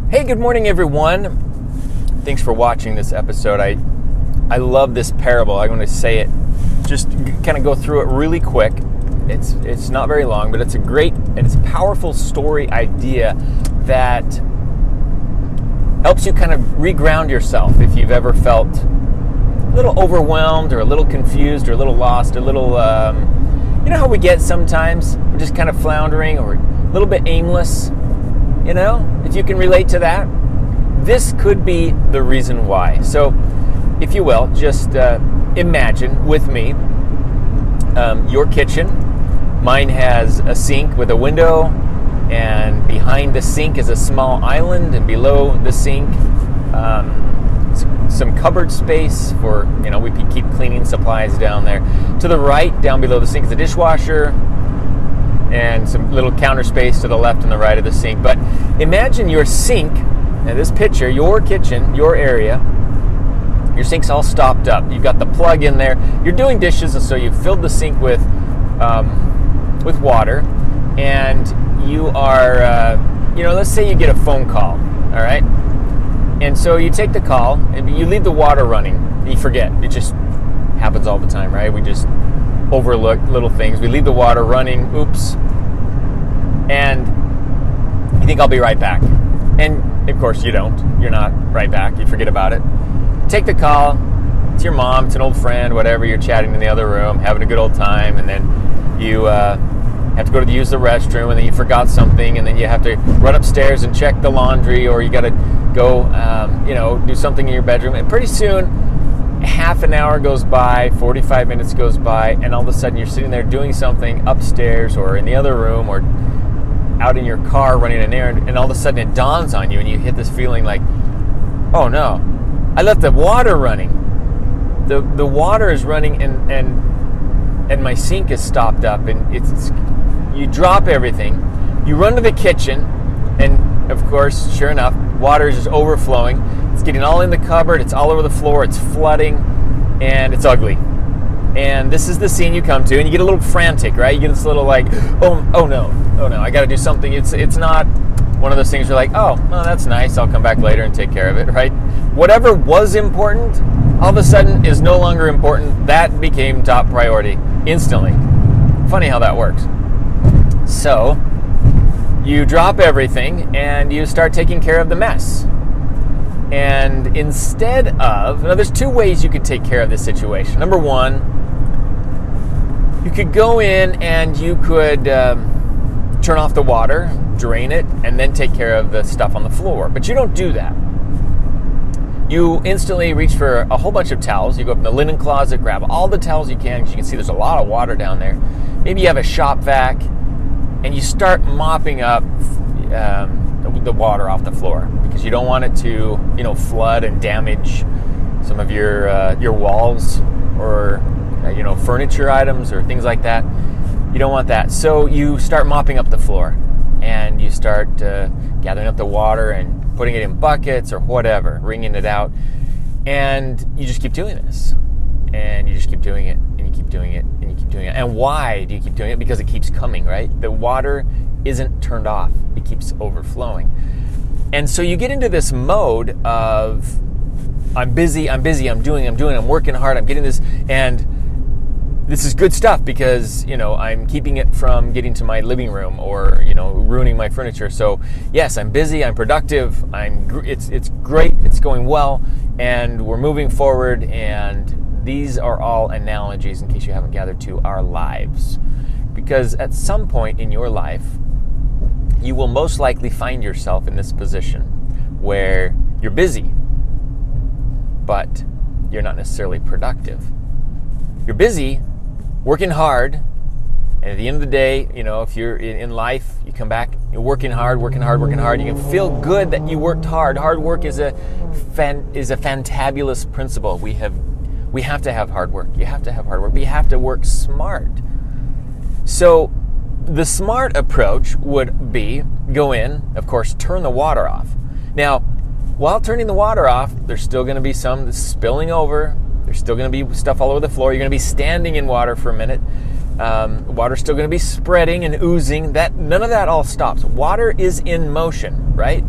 Hey, good morning, everyone. Thanks for watching this episode. I love this parable. I'm going to say it, just kind of go through it really quick. It's not very long, but it's a great and it's a powerful story idea that helps you kind of reground yourself if you've ever felt a little overwhelmed or a little confused or a little lost, a little, you know how we get sometimes? We're just kind of floundering or a little bit aimless. You know, if you can relate to that, this could be the reason why. So, if you will, just imagine with me your kitchen. Mine has a sink with a window, and behind the sink is a small island, and below the sink, some cupboard space for, you know, we keep cleaning supplies down there. To the right, down below the sink, is a dishwasher, and some little counter space to the left and the right of the sink. But imagine your sink, and this picture, your kitchen, your area, your sink's all stopped up. You've got the plug in there. You're doing dishes, and so you've filled the sink with water, and you are, let's say you get a phone call, all right? And so you take the call, and you leave the water running, and you forget. It just happens all the time, right? We just overlook little things. We leave the water running, oops, and you think I'll be right back. And of course you don't. You're not right back. You forget about it. Take the call. It's your mom, it's an old friend, whatever. You're chatting in the other room, having a good old time, and then you have to go to use the restroom, and then you forgot something, and then you have to run upstairs and check the laundry, or you got to go, do something in your bedroom, and pretty soon half an hour goes by, 45 minutes goes by, and all of a sudden you're sitting there doing something upstairs or in the other room or out in your car running an errand, and all of a sudden it dawns on you and you hit this feeling like, oh no, I left the water running. The water is running and my sink is stopped up, and you drop everything. You run to the kitchen, and of course, sure enough, water is just overflowing. It's getting all in the cupboard, it's all over the floor, it's flooding, and it's ugly. And this is the scene you come to, and you get a little frantic, right? You get this little like, oh no, I gotta do something. It's not one of those things you're like, oh, that's nice, I'll come back later and take care of it, right? Whatever was important, all of a sudden is no longer important. That became top priority instantly. Funny how that works. So, you drop everything and you start taking care of the mess. And instead of, now there's two ways you could take care of this situation. Number one, you could go in and you could turn off the water, drain it, and then take care of the stuff on the floor. But you don't do that. You instantly reach for a whole bunch of towels. You go up in the linen closet, grab all the towels you can, because you can see there's a lot of water down there. Maybe you have a shop vac, and you start mopping up the water off the floor, because you don't want it to, flood and damage some of your walls or furniture items or things like that. You don't want that. So you start mopping up the floor, and you start gathering up the water and putting it in buckets or whatever, wringing it out, and you just keep doing this, and you just keep doing it, and you keep doing it, and you keep doing it. And why do you keep doing it? Because it keeps coming, right? The water isn't turned off. It keeps overflowing. And so you get into this mode of, I'm busy, I'm doing, I'm working hard, I'm getting this, and this is good stuff because, I'm keeping it from getting to my living room or, ruining my furniture. So yes, I'm busy, I'm productive, it's great, it's going well, and we're moving forward, and these are all analogies, in case you haven't gathered, to our lives. Because at some point in your life, you will most likely find yourself in this position where you're busy, but you're not necessarily productive. You're busy, working hard, and at the end of the day, if you're in life, you come back, you're working hard, you can feel good that you worked hard. Hard work is a fantabulous principle. We have to have hard work. You have to have hard work, but you have to work smart. So the smart approach would be go in, of course, turn the water off. Now, while turning the water off, there's still going to be some that's spilling over. There's still going to be stuff all over the floor. You're going to be standing in water for a minute. Water's still going to be spreading and oozing. None of that all stops. Water is in motion, right?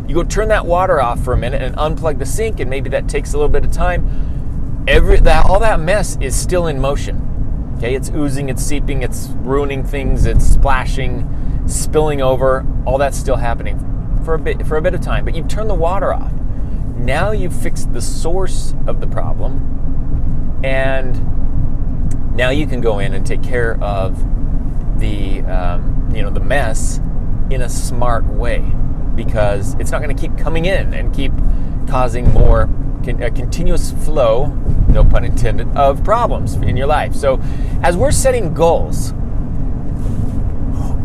You go turn that water off for a minute and unplug the sink, and maybe that takes a little bit of time. All that mess is still in motion. Okay, it's oozing, it's seeping, it's ruining things, it's splashing, spilling over. All that's still happening for a bit of time. But you've turned the water off. Now you've fixed the source of the problem, and now you can go in and take care of the mess in a smart way, because it's not going to keep coming in and keep causing more a continuous flow, no pun intended, of problems in your life. So as we're setting goals,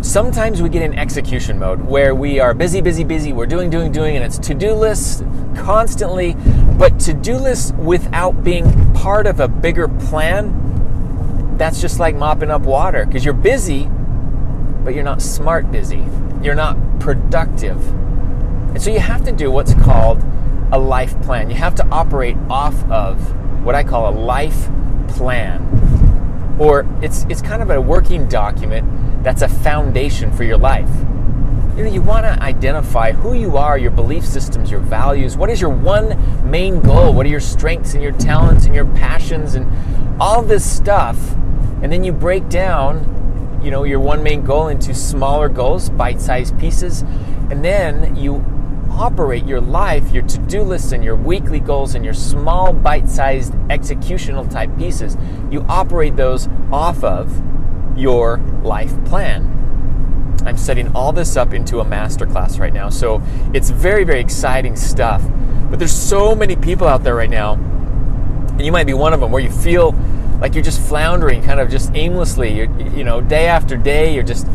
sometimes we get in execution mode where we are busy, we're doing, and it's to-do lists constantly, but to-do lists without being part of a bigger plan, that's just like mopping up water, because you're busy, but you're not smart busy. You're not productive. And so you have to do what's called a life plan. You have to operate off of what I call a life plan. Or it's kind of a working document that's a foundation for your life. You want to identify who you are, your belief systems, your values. What is your one main goal? What are your strengths and your talents and your passions and all this stuff? And then you break down your one main goal into smaller goals, bite-sized pieces, and then you operate your life, your to-do lists and your weekly goals and your small bite-sized executional type pieces. You operate those off of your life plan. I'm setting all this up into a masterclass right now, so it's very, very exciting stuff. But there's so many people out there right now, and you might be one of them, where you feel like you're just floundering, kind of just aimlessly. You're, day after day, you're just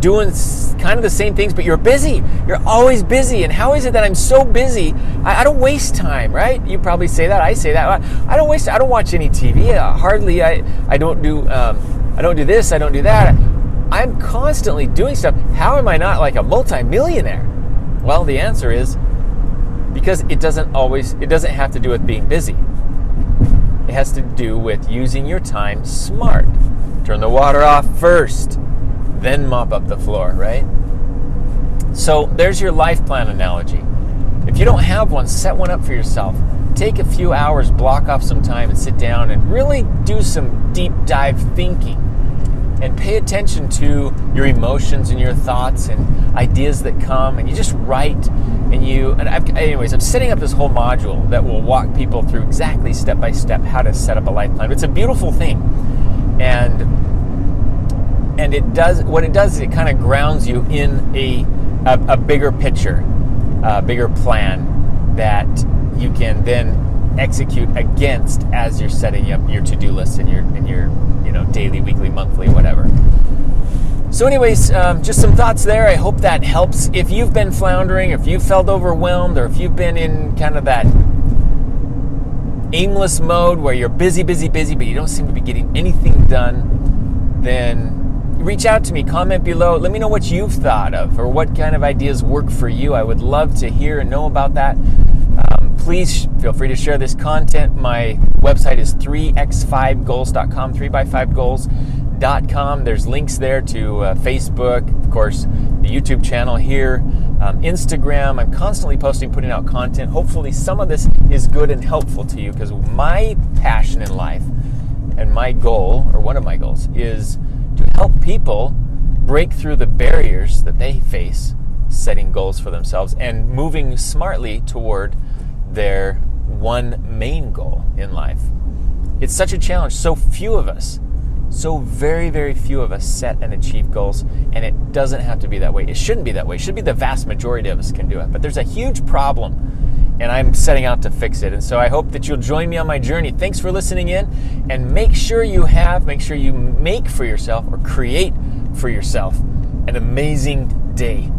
doing kind of the same things, but you're busy. You're always busy. And how is it that I'm so busy? I don't waste time, right? You probably say that. I say that. I don't watch any TV. Hardly. I don't do this. I don't do that. I'm constantly doing stuff. How am I not like a multimillionaire? Well, the answer is because it doesn't have to do with being busy. It has to do with using your time smart. Turn the water off first, then mop up the floor, right? So there's your life plan analogy. If you don't have one, set one up for yourself. Take a few hours, block off some time, and sit down and really do some deep dive thinking. And pay attention to your emotions and your thoughts and ideas that come, and you just write. I'm setting up this whole module that will walk people through exactly step by step how to set up a life plan. It's a beautiful thing, and what it does is it kind of grounds you in a bigger picture, a bigger plan that you can then execute against as you're setting up your to-do list and your daily, weekly, monthly, whatever. So anyways, just some thoughts there. I hope that helps. If you've been floundering, if you've felt overwhelmed, or if you've been in kind of that aimless mode where you're busy, but you don't seem to be getting anything done, then reach out to me, comment below, let me know what you've thought of or what kind of ideas work for you. I would love to hear and know about that. Please feel free to share this content. My website is 3x5goals.com, 3x5goals.com. There's links there to Facebook, of course, the YouTube channel here, Instagram. I'm constantly posting, putting out content. Hopefully some of this is good and helpful to you, because my passion in life and my goal, or one of my goals, is to help people break through the barriers that they face setting goals for themselves and moving smartly toward their one main goal in life. It's such a challenge. So few of us, so very, very few of us set and achieve goals, and it doesn't have to be that way. It shouldn't be that way. It should be the vast majority of us can do it. But there's a huge problem, and I'm setting out to fix it. And so I hope that you'll join me on my journey. Thanks for listening in, and make sure you make for yourself or create for yourself an amazing day.